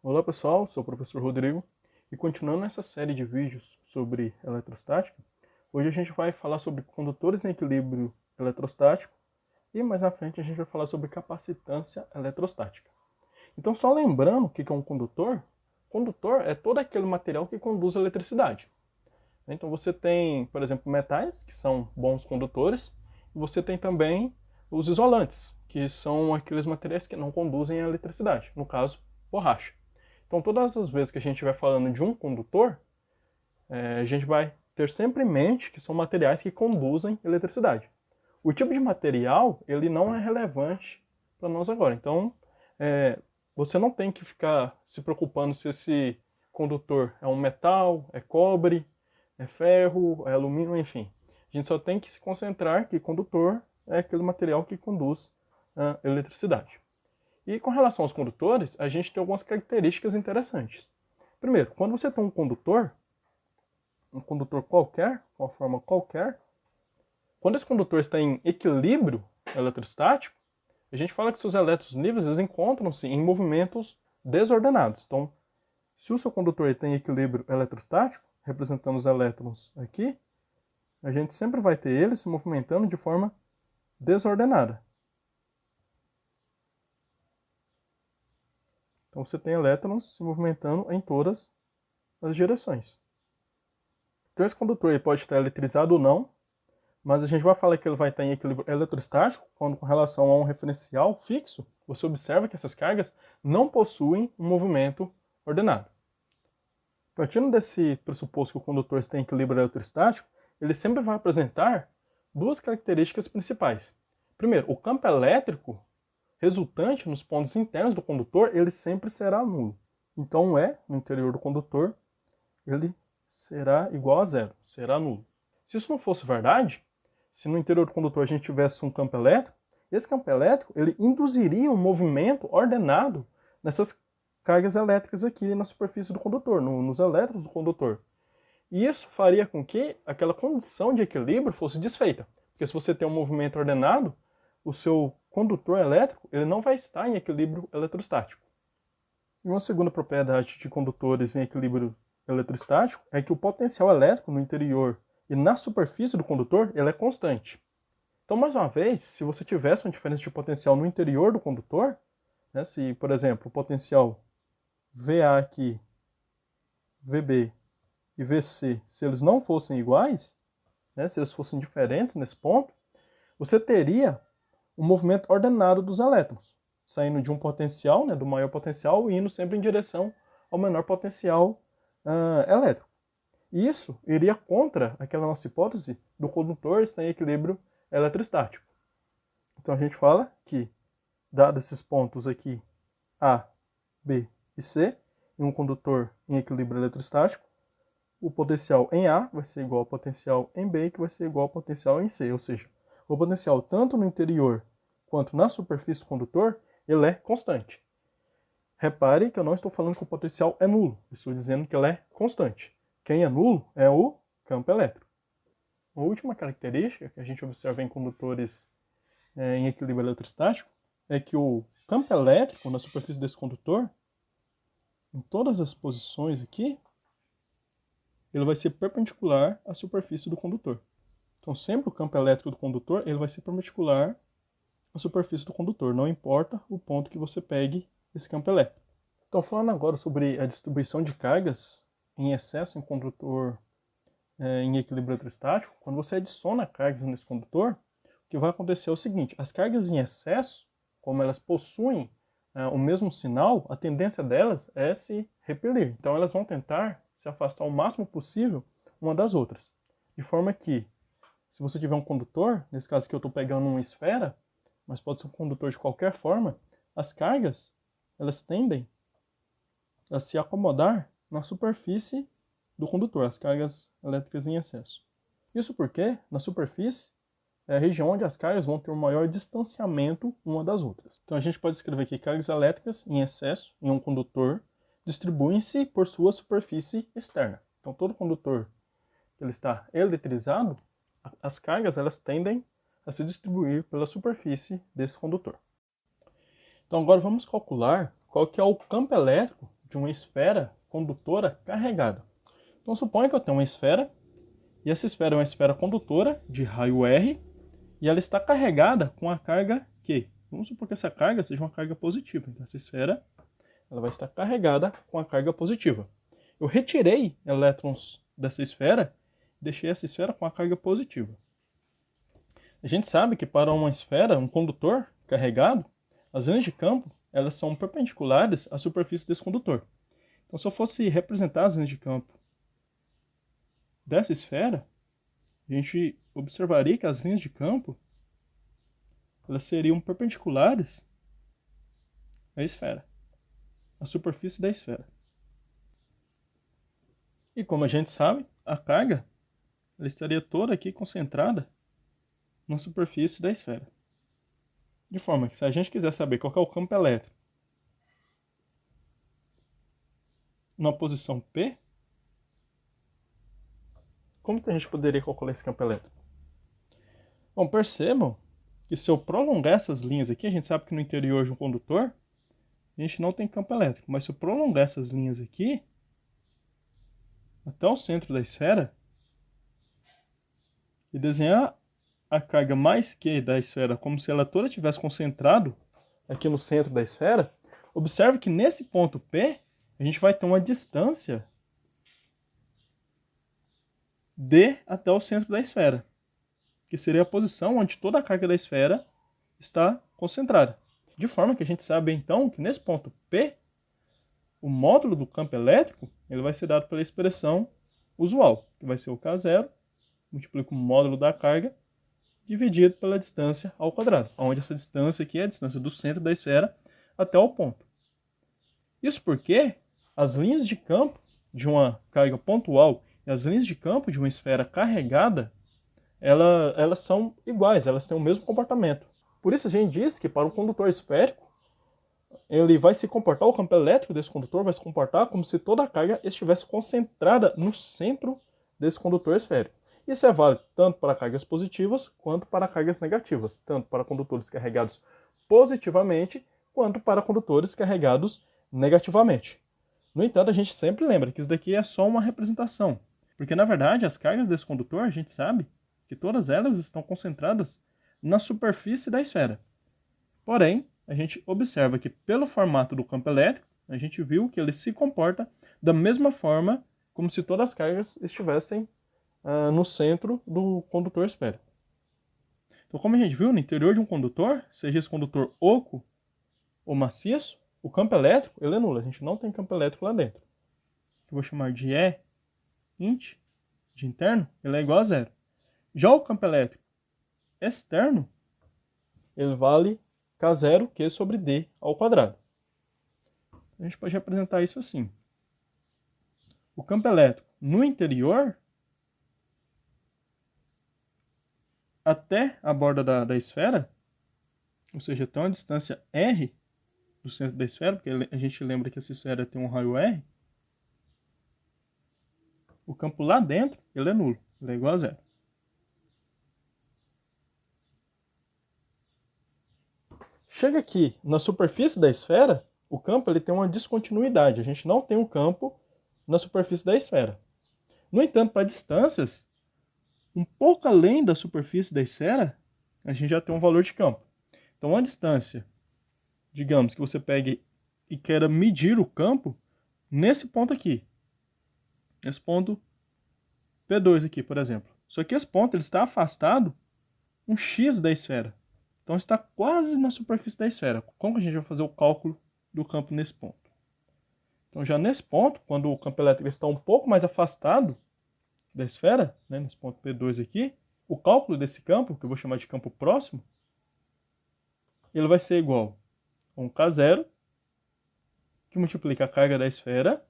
Olá pessoal, sou o professor Rodrigo e continuando essa série de vídeos sobre eletrostática, hoje a gente vai falar sobre condutores em equilíbrio eletrostático e mais à frente a gente vai falar sobre capacitância eletrostática. Então só lembrando o que é um condutor, condutor é todo aquele material que conduz a eletricidade. Então você tem, por exemplo, metais, que são bons condutores, e você tem também os isolantes, que são aqueles materiais que não conduzem a eletricidade, no caso, borracha. Então, todas as vezes que a gente estiver falando de um condutor, a gente vai ter sempre em mente que são materiais que conduzem eletricidade. O tipo de material, ele não é relevante para nós agora. Então, você não tem que ficar se preocupando se esse condutor é um metal, é cobre, é ferro, é alumínio, enfim. A gente só tem que se concentrar que condutor é aquele material que conduz a eletricidade. E com relação aos condutores, a gente tem algumas características interessantes. Primeiro, quando você tem um condutor qualquer, com uma forma qualquer, quando esse condutor está em equilíbrio eletrostático, a gente fala que seus elétrons livres encontram-se em movimentos desordenados. Então, se o seu condutor tem equilíbrio eletrostático, representando os elétrons aqui, a gente sempre vai ter ele se movimentando de forma desordenada. Então você tem elétrons se movimentando em todas as direções. Então esse condutor ele pode estar eletrizado ou não, mas a gente vai falar que ele vai estar em equilíbrio eletrostático quando com relação a um referencial fixo, você observa que essas cargas não possuem um movimento ordenado. Partindo desse pressuposto que o condutor está em equilíbrio eletrostático, ele sempre vai apresentar duas características principais. Primeiro, o campo elétrico resultante nos pontos internos do condutor, ele sempre será nulo. Então, no interior do condutor, ele será igual a zero, será nulo. Se isso não fosse verdade, se no interior do condutor a gente tivesse um campo elétrico, esse campo elétrico ele induziria um movimento ordenado nessas cargas elétricas aqui na superfície do condutor, nos elétrons do condutor. E isso faria com que aquela condição de equilíbrio fosse desfeita. Porque se você tem um movimento ordenado, o seu condutor elétrico ele não vai estar em equilíbrio eletrostático. E uma segunda propriedade de condutores em equilíbrio eletrostático é que o potencial elétrico no interior e na superfície do condutor ele é constante. Então, mais uma vez, se você tivesse uma diferença de potencial no interior do condutor, se, por exemplo, o potencial VA aqui, VB e VC, se eles não fossem iguais, se eles fossem diferentes nesse ponto, você teria um movimento ordenado dos elétrons, saindo de um potencial, do maior potencial, e indo sempre em direção ao menor potencial elétrico. E isso iria contra aquela nossa hipótese do condutor estar em equilíbrio eletrostático. Então a gente fala que, dados esses pontos aqui, A, B e C, em um condutor em equilíbrio eletrostático, o potencial em A vai ser igual ao potencial em B, que vai ser igual ao potencial em C, ou seja, o potencial tanto no interior quanto na superfície do condutor, ele é constante. Repare que eu não estou falando que o potencial é nulo, estou dizendo que ele é constante. Quem é nulo é o campo elétrico. A última característica que a gente observa em condutores em equilíbrio eletrostático é que o campo elétrico na superfície desse condutor, em todas as posições aqui, ele vai ser perpendicular à superfície do condutor. Então, sempre o campo elétrico do condutor ele vai ser perpendicular à superfície do condutor, não importa o ponto que você pegue esse campo elétrico. Então, falando agora sobre a distribuição de cargas em excesso em condutor em equilíbrio eletrostático, quando você adiciona cargas nesse condutor, o que vai acontecer é o seguinte: as cargas em excesso, como elas possuem o mesmo sinal, a tendência delas é se repelir. Então, elas vão tentar se afastar o máximo possível uma das outras. De forma que, se você tiver um condutor, nesse caso aqui eu estou pegando uma esfera, mas pode ser um condutor de qualquer forma, as cargas elas tendem a se acomodar na superfície do condutor, as cargas elétricas em excesso. Isso porque, na superfície, é a região onde as cargas vão ter um maior distanciamento uma das outras. Então a gente pode escrever que cargas elétricas em excesso em um condutor distribuem-se por sua superfície externa. Então todo condutor que ele está eletrizado, as cargas elas tendem a se distribuir pela superfície desse condutor. Então agora vamos calcular qual que é o campo elétrico de uma esfera condutora carregada. Então suponha que eu tenho uma esfera, e essa esfera é uma esfera condutora de raio R, e ela está carregada com a carga Q. Vamos supor que essa carga seja uma carga positiva. Então essa esfera ela vai estar carregada com a carga positiva. Eu retirei elétrons dessa esfera, deixei essa esfera com a carga positiva. A gente sabe que para uma esfera, um condutor carregado, as linhas de campo elas são perpendiculares à superfície desse condutor. Então, se eu fosse representar as linhas de campo dessa esfera, a gente observaria que as linhas de campo elas seriam perpendiculares à esfera, à superfície da esfera. E como a gente sabe, a carga ela estaria toda aqui concentrada na superfície da esfera. De forma que se a gente quiser saber qual é o campo elétrico na posição P, como que a gente poderia calcular esse campo elétrico? Bom, percebam que se eu prolongar essas linhas aqui, a gente sabe que no interior de um condutor, a gente não tem campo elétrico, mas se eu prolongar essas linhas aqui, até o centro da esfera, e desenhar a carga mais Q da esfera como se ela toda tivesse concentrado aqui no centro da esfera, observe que nesse ponto P, a gente vai ter uma distância D até o centro da esfera, que seria a posição onde toda a carga da esfera está concentrada. De forma que a gente sabe então que nesse ponto P, o módulo do campo elétrico ele vai ser dado pela expressão usual, que vai ser o K0, multiplica o módulo da carga, dividido pela distância ao quadrado, onde essa distância aqui é a distância do centro da esfera até o ponto. Isso porque as linhas de campo de uma carga pontual e as linhas de campo de uma esfera carregada, elas são iguais, elas têm o mesmo comportamento. Por isso a gente diz que para um condutor esférico, ele vai se comportar, o campo elétrico desse condutor vai se comportar como se toda a carga estivesse concentrada no centro desse condutor esférico. Isso é válido tanto para cargas positivas quanto para cargas negativas, tanto para condutores carregados positivamente quanto para condutores carregados negativamente. No entanto, a gente sempre lembra que isso daqui é só uma representação, porque na verdade as cargas desse condutor, a gente sabe que todas elas estão concentradas na superfície da esfera. Porém, a gente observa que pelo formato do campo elétrico, a gente viu que ele se comporta da mesma forma como se todas as cargas estivessem no centro do condutor esférico. Então, como a gente viu, no interior de um condutor, seja esse condutor oco ou maciço, o campo elétrico ele é nulo. A gente não tem campo elétrico lá dentro. Eu vou chamar de E int, de interno, ele é igual a zero. Já o campo elétrico externo, ele vale K0 Q sobre D ao quadrado. A gente pode representar isso assim. O campo elétrico no interior, até a borda da esfera, ou seja, até uma distância R do centro da esfera, porque a gente lembra que essa esfera tem um raio R, o campo lá dentro ele é nulo, ele é igual a zero. Chega aqui na superfície da esfera, o campo ele tem uma descontinuidade, a gente não tem um campo na superfície da esfera. No entanto, para distâncias um pouco além da superfície da esfera, a gente já tem um valor de campo. Então, a distância, digamos que você pegue e queira medir o campo nesse ponto aqui. Esse ponto P2 aqui, por exemplo. Só que esse ponto ele está afastado um x da esfera. Então, está quase na superfície da esfera. Como que a gente vai fazer o cálculo do campo nesse ponto? Então, já nesse ponto, quando o campo elétrico está um pouco mais afastado da esfera, né, nesse ponto P2 aqui, o cálculo desse campo, que eu vou chamar de campo próximo, ele vai ser igual a um K0, que multiplica a carga da esfera,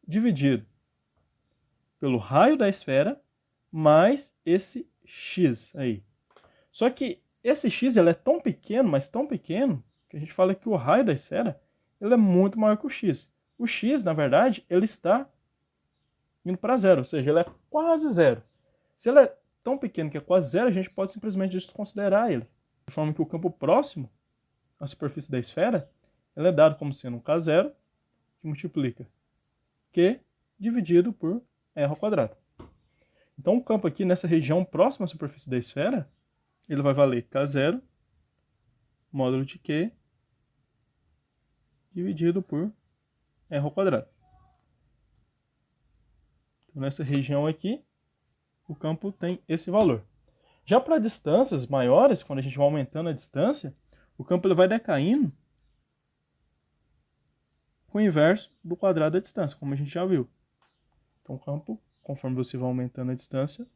dividido pelo raio da esfera, mais esse x aí. Só que esse x ele é tão pequeno, mas tão pequeno, que a gente fala que o raio da esfera ele é muito maior que o x. O x, na verdade, ele está indo para zero, ou seja, ele é quase zero. Se ele é tão pequeno que é quase zero, a gente pode simplesmente desconsiderar ele. De forma que o campo próximo à superfície da esfera, ele é dado como sendo um K0 que multiplica Q dividido por R ao quadrado. Então o campo aqui nessa região próxima à superfície da esfera, ele vai valer K0 módulo de Q dividido por R ao quadrado. Então, nessa região aqui, o campo tem esse valor. Já para distâncias maiores, quando a gente vai aumentando a distância, o campo ele vai decaindo com o inverso do quadrado da distância, como a gente já viu. Então o campo, conforme você vai aumentando a distância,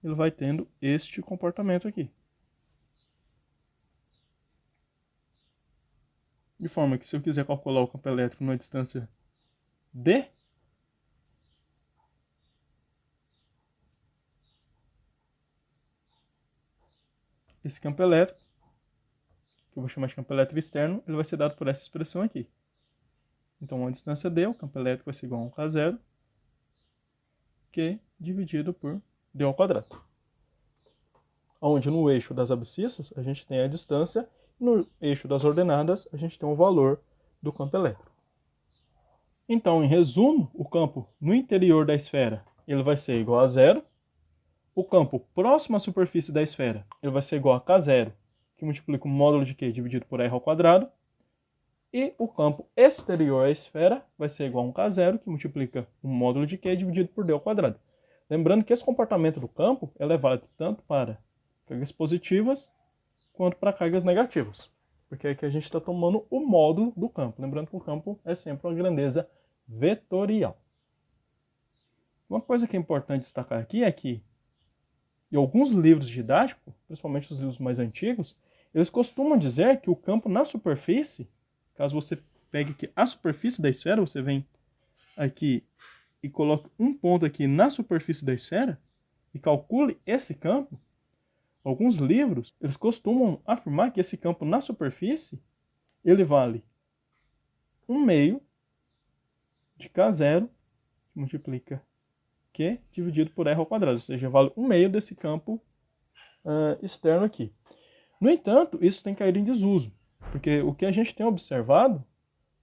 ele vai tendo este comportamento aqui. De forma que se eu quiser calcular o campo elétrico numa distância D, esse campo elétrico, que eu vou chamar de campo elétrico externo, ele vai ser dado por essa expressão aqui. Então, a distância D, o campo elétrico vai ser igual a 1K0, Q dividido por D ao quadrado. Onde no eixo das abscissas a gente tem a distância, e no eixo das ordenadas a gente tem o valor do campo elétrico. Então, em resumo, o campo no interior da esfera ele vai ser igual a zero. O campo próximo à superfície da esfera ele vai ser igual a K0, que multiplica o módulo de Q dividido por R ao quadrado. E o campo exterior à esfera vai ser igual a 1K0, que multiplica o módulo de Q dividido por D ao quadrado. Lembrando que esse comportamento do campo é válido tanto para cargas positivas quanto para cargas negativas. Porque aqui a gente está tomando o módulo do campo. Lembrando que o campo é sempre uma grandeza vetorial. Uma coisa que é importante destacar aqui é que em alguns livros didáticos, principalmente os livros mais antigos, eles costumam dizer que o campo na superfície, caso você pegue aqui a superfície da esfera, você vem aqui e coloque um ponto aqui na superfície da esfera e calcule esse campo. Alguns livros, eles costumam afirmar que esse campo na superfície, ele vale 1/2 de K0, que multiplica Q dividido por R ao quadrado, ou seja, vale 1/2 desse campo externo aqui. No entanto, isso tem caído em desuso, porque o que a gente tem observado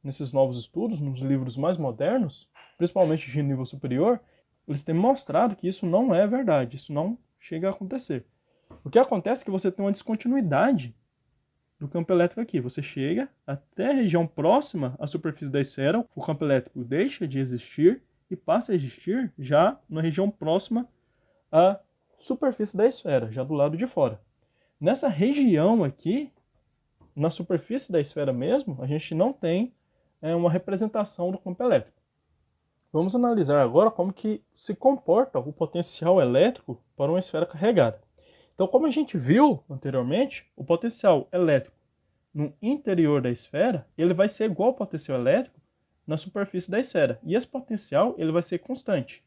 nesses novos estudos, nos livros mais modernos, principalmente de nível superior, eles têm mostrado que isso não é verdade, isso não chega a acontecer. O que acontece é que você tem uma descontinuidade do campo elétrico aqui. Você chega até a região próxima à superfície da esfera, o campo elétrico deixa de existir e passa a existir já na região próxima à superfície da esfera, já do lado de fora. Nessa região aqui, na superfície da esfera mesmo, a gente não tem uma representação do campo elétrico. Vamos analisar agora como que se comporta o potencial elétrico para uma esfera carregada. Então, como a gente viu anteriormente, o potencial elétrico no interior da esfera, ele vai ser igual ao potencial elétrico na superfície da esfera. E esse potencial, ele vai ser constante.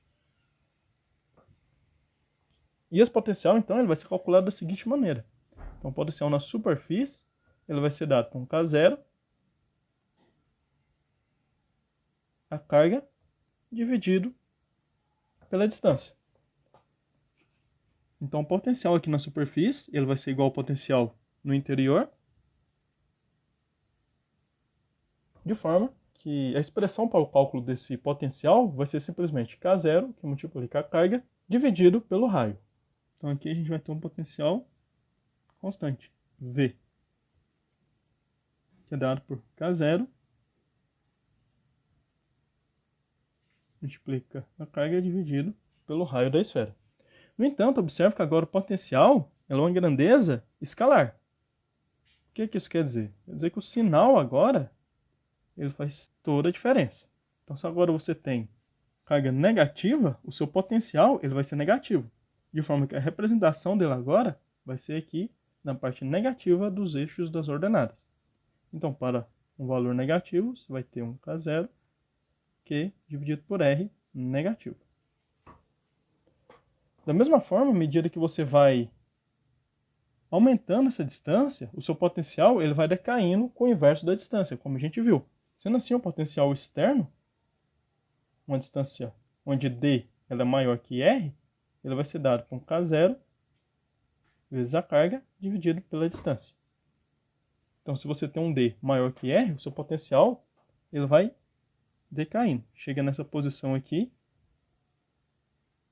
E esse potencial, então, ele vai ser calculado da seguinte maneira. Então, o potencial na superfície, ele vai ser dado por K0, a carga, dividido pela distância. Então, o potencial aqui na superfície, ele vai ser igual ao potencial no interior, de forma que a expressão para o cálculo desse potencial vai ser simplesmente K0, que multiplica a carga, dividido pelo raio. Então, aqui a gente vai ter um potencial constante, V, que é dado por K0, multiplica a carga dividido pelo raio da esfera. No entanto, observe que agora o potencial é uma grandeza escalar. O que isso quer dizer? Quer dizer que o sinal agora ele faz toda a diferença. Então, se agora você tem carga negativa, o seu potencial ele vai ser negativo. De forma que a representação dele agora vai ser aqui na parte negativa dos eixos das ordenadas. Então, para um valor negativo, você vai ter um K0, Q dividido por R negativo. Da mesma forma, à medida que você vai aumentando essa distância, o seu potencial ele vai decaindo com o inverso da distância, como a gente viu. Sendo assim, o potencial externo, uma distância onde D ela é maior que R, ele vai ser dado por K0 vezes a carga dividido pela distância. Então, se você tem um D maior que R, o seu potencial ele vai decaindo. Chega nessa posição aqui,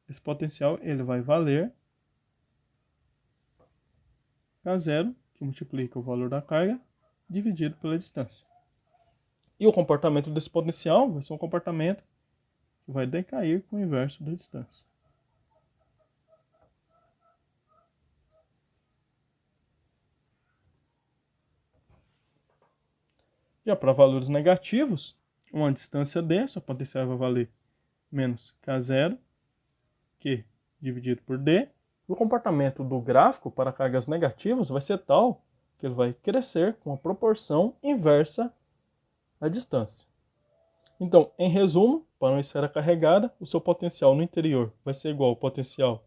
esse potencial ele vai valer K0, que multiplica o valor da carga, dividido pela distância. E o comportamento desse potencial vai ser um comportamento que vai decair com o inverso da distância. Já para valores negativos, uma distância d, sua potencial vai valer menos K0, Q dividido por D. O comportamento do gráfico para cargas negativas vai ser tal que ele vai crescer com a proporção inversa à distância. Então, em resumo, para uma esfera carregada, o seu potencial no interior vai ser igual ao potencial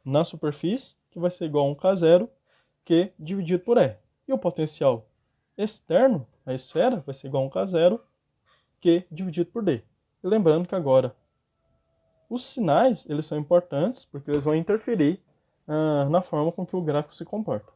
na superfície, que vai ser igual a 1K0, Q dividido por E. E o potencial externo à esfera vai ser igual a 1K0, Q dividido por D. E lembrando que agora os sinais eles são importantes porque eles vão interferir na forma com que o gráfico se comporta.